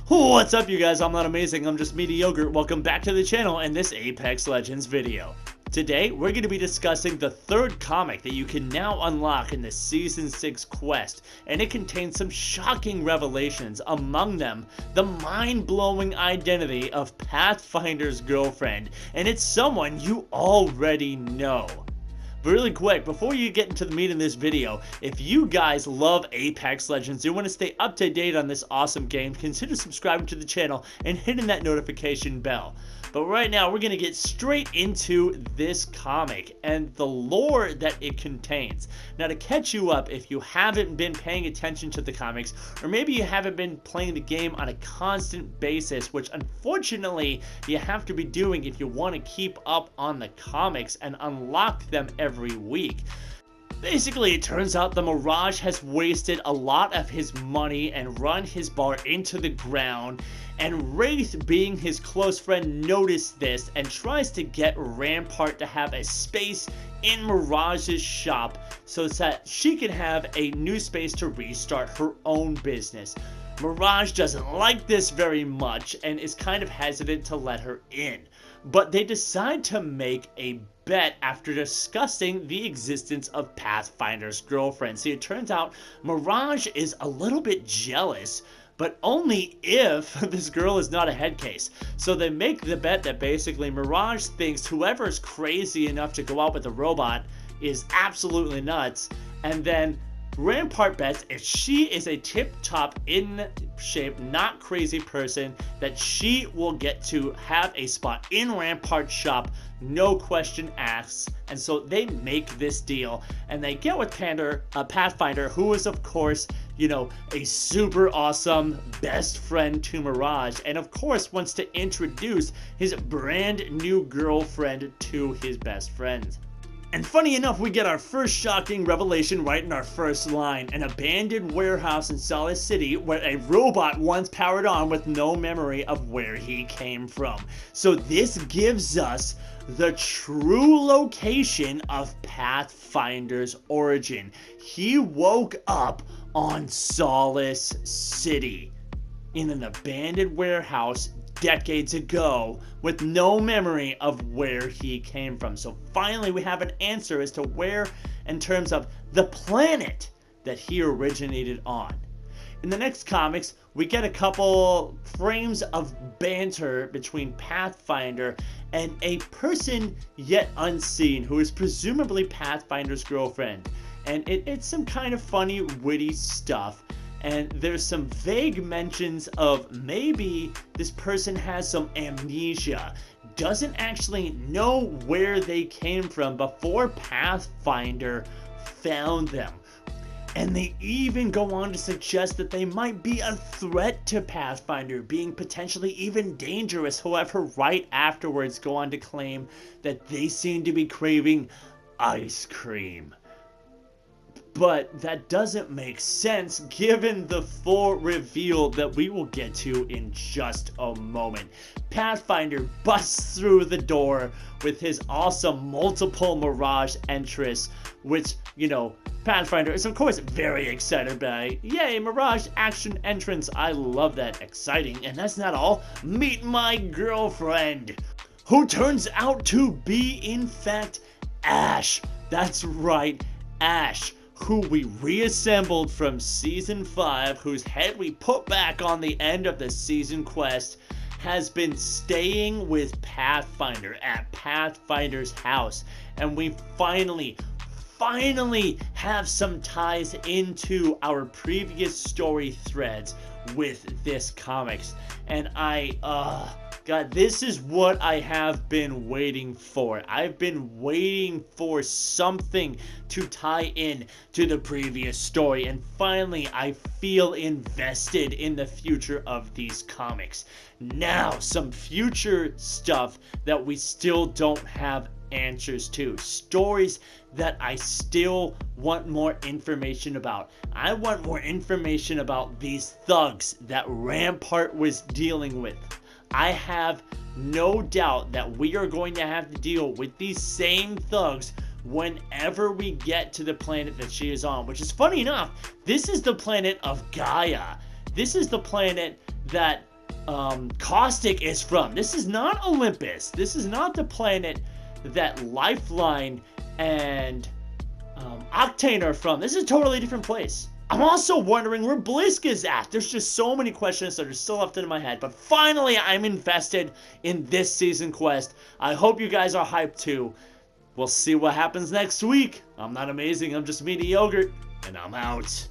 What's up, you guys? I'm not amazing, I'm just mediocre. Welcome back to the channel and this Apex Legends video. Today, we're going to be discussing the third comic that you can now unlock in the Season 6 quest, and it contains some shocking revelations, among them, the mind-blowing identity of Pathfinder's girlfriend, and it's someone you already know. But really quick, before you get into the meat in this video, if you guys love Apex Legends, you want to stay up to date on this awesome game, consider subscribing to the channel and hitting that notification bell. But right now, we're going to get straight into this comic and the lore that it contains. Now, to catch you up, if you haven't been paying attention to the comics, or maybe you haven't been playing the game on a constant basis, which unfortunately you have to be doing if you want to keep up on the comics and unlock them every week. Basically, it turns out the Mirage has wasted a lot of his money and run his bar into the ground, and Wraith, being his close friend, noticed this and tries to get Rampart to have a space in Mirage's shop so that she can have a new space to restart her own business. Mirage doesn't like this very much and is kind of hesitant to let her in, but they decide to make a bet after discussing the existence of Pathfinder's girlfriend. See, it turns out Mirage is a little bit jealous, but only if this girl is not a head case. So they make the bet that basically Mirage thinks whoever is crazy enough to go out with a robot is absolutely nuts, and then Rampart bets if she is a tip-top, in-shape, not crazy person, that she will get to have a spot in Rampart's shop, no question asked. And so they make this deal, and they get with Pathfinder, who is, of course, you know, a super awesome best friend to Mirage, and of course wants to introduce his brand new girlfriend to his best friend. And funny enough, we get our first shocking revelation right in our first line: an abandoned warehouse in Solid City where a robot once powered on with no memory of where he came from. So this gives us the true location of Pathfinder's origin. He woke up on Solace City in an abandoned warehouse decades ago with no memory of where he came from. So finally we have an answer as to where, in terms of the planet that he originated on. In the next comics, we get a couple frames of banter between Pathfinder and a person yet unseen who is presumably Pathfinder's girlfriend. And it's some kind of funny, witty stuff. And there's some vague mentions of maybe this person has some amnesia, doesn't actually know where they came from before Pathfinder found them. And they even go on to suggest that they might be a threat to Pathfinder, being potentially even dangerous. However, right afterwards go on to claim that they seem to be craving ice cream. But that doesn't make sense given the full reveal that we will get to in just a moment. Pathfinder busts through the door with his awesome multiple Mirage entrance, which, you know, Pathfinder is of course very excited by. Yay, Mirage action entrance, I love that. Exciting. And that's not all. Meet my girlfriend, who turns out to be, in fact, Ash. That's right, Ash, who we reassembled from Season 5, whose head we put back on the end of the season quest, has been staying with Pathfinder at Pathfinder's house. And we finally have some ties into our previous story threads with this comics. And God, this is what I have been waiting for. I've been waiting for something to tie in to the previous story, and finally I feel invested in the future of these comics. Now, some future stuff that we still don't have answers to. Stories that I still want more information about. I want more information about these thugs that Rampart was dealing with. I have no doubt that we are going to have to deal with these same thugs whenever we get to the planet that she is on, which is funny enough, this is the planet of Gaia. This is the planet that Caustic is from. This is not Olympus. This is not the planet that Lifeline and Octane are from. This is a totally different place. I'm also wondering where Blisk is at. There's just so many questions that are still left in my head. But finally, I'm invested in this season quest. I hope you guys are hyped too. We'll see what happens next week. I'm not amazing. I'm just Meaty Yogurt, and I'm out.